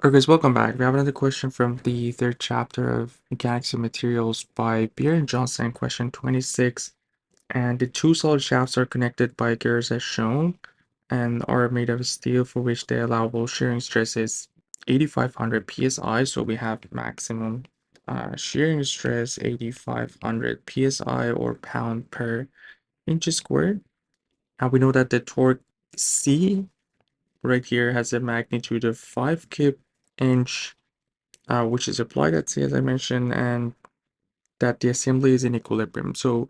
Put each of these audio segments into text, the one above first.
Okay, guys, welcome back. We have another question from the third chapter of Mechanics of Materials by Beer and Johnston, question 26. And the two solid shafts are connected by gears as shown and are made of steel for which the allowable shearing stress is 8,500 psi. So we have maximum shearing stress 8,500 psi or pound per inch squared. And we know that the torque C right here has a magnitude of 5 kip-inch, which is applied at C as I mentioned, and that the assembly is in equilibrium. So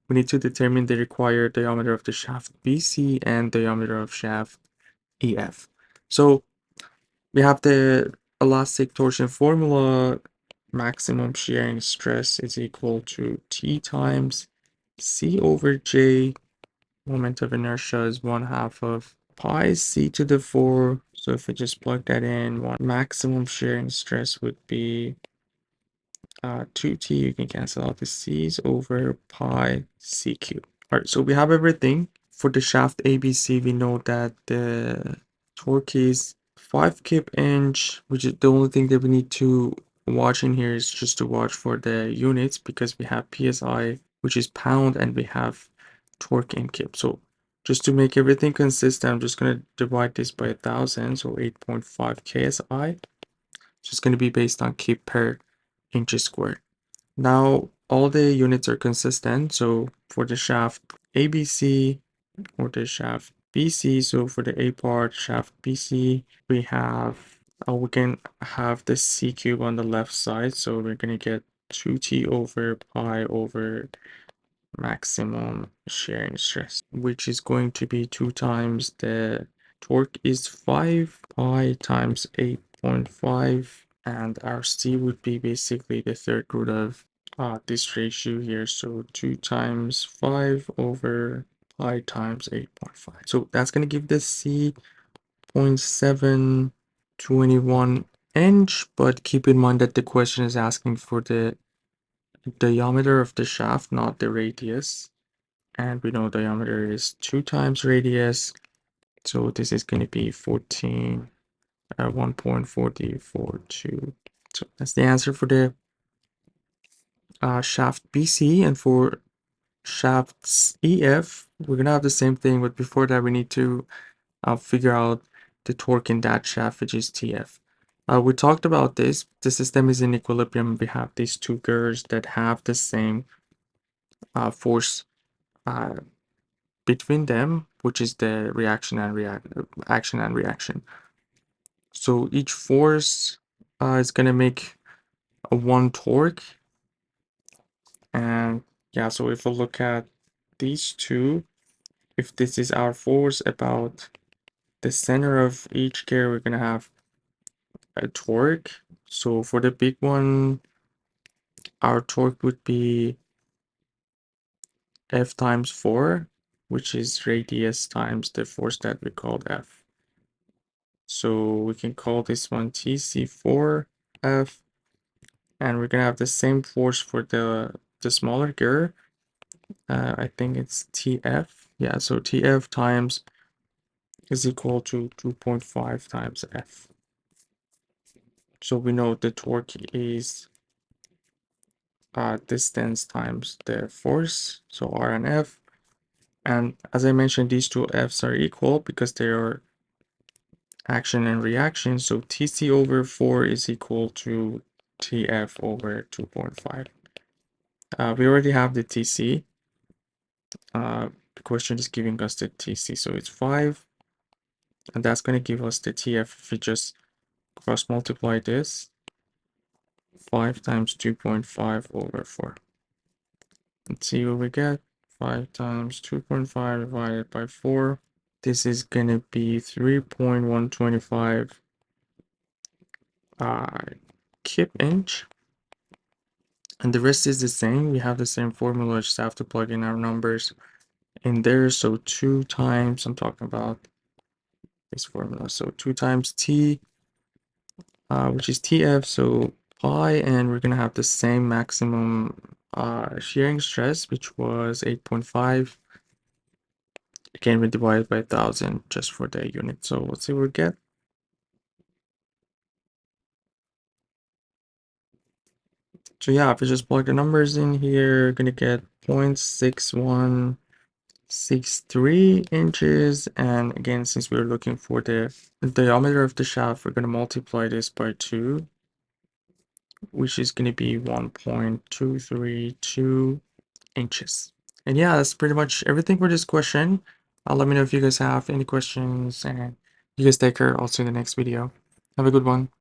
we need to determine the required diameter of the shaft BC and diameter of shaft EF. So we have the elastic torsion formula. Maximum shearing stress is equal to T times C over J. Moment of inertia is 1/2 of pi c to the 4. So if we just plug that in, maximum shearing stress would be 2t. You can cancel out the c's over pi c cubed. All right, so we have everything. For the shaft ABC, we know that the torque is 5 kip-inch, which is the only thing that we need to watch in here is just to watch for the units because we have psi, which is pound, and we have torque in kip. So just to make everything consistent, I'm just going to divide this by 1,000, so 8.5 ksi. It's just going to be based on kip per inch squared. Now all the units are consistent, so for the shaft ABC or the shaft BC, so for the A part shaft BC, we can have the C cube on the left side, so we're gonna get 2t over pi over maximum shearing stress, which is going to be 2 times the torque is 5 pi times 8.5, and our C would be basically the third root of this ratio here, so 2 times 5 over pi times 8.5. So that's going to give this C 0.721 inch, but keep in mind that the question is asking for the diameter of the shaft, not the radius. And we know diameter is 2 times radius, so this is going to be 1.4042. So that's the answer for the shaft BC. And for shafts EF, we're going to have the same thing, but before that we need to figure out the torque in that shaft, which is TF. We talked about this. The system is in equilibrium. We have these two gears that have the same force between them, which is the action and reaction. So each force is going to make a one torque. And yeah, so if we look at these two, if this is our force about the center of each gear, we're going to have a torque. So for the big one, our torque would be F times 4, which is radius times the force that we called F. So we can call this one TC4F, and we're gonna have the same force for the smaller gear. I think it's TF. Yeah, so TF times is equal to 2.5 times F. So we know the torque is distance times the force, so R and F. And as I mentioned, these two F's are equal because they are action and reaction. So TC over 4 is equal to TF over 2.5. We already have the TC. The question is giving us the TC, so it's 5. And that's going to give us the TF if we just cross multiply this. 5 times 2.5 over 4. Let's see what we get. 5 times 2.5 divided by 4. This is going to be 3.125 kip-inch. And the rest is the same. We have the same formula, just have to plug in our numbers in there. So 2 times, I'm talking about this formula. So 2 times T, which is TF, so pi, and we're going to have the same maximum shearing stress, which was 8.5. Again, we divide by 1,000 just for the unit. So let's see what we get. So yeah, if you just plug the numbers in here, you're gonna get 0.6163 inches. And again, since we're looking for the diameter of the shaft, we're gonna multiply this by 2, which is gonna be 1.232 inches. And yeah, that's pretty much everything for this question. Let me know if you guys have any questions, and you guys take care. I'll see you in the next video. Have a good one.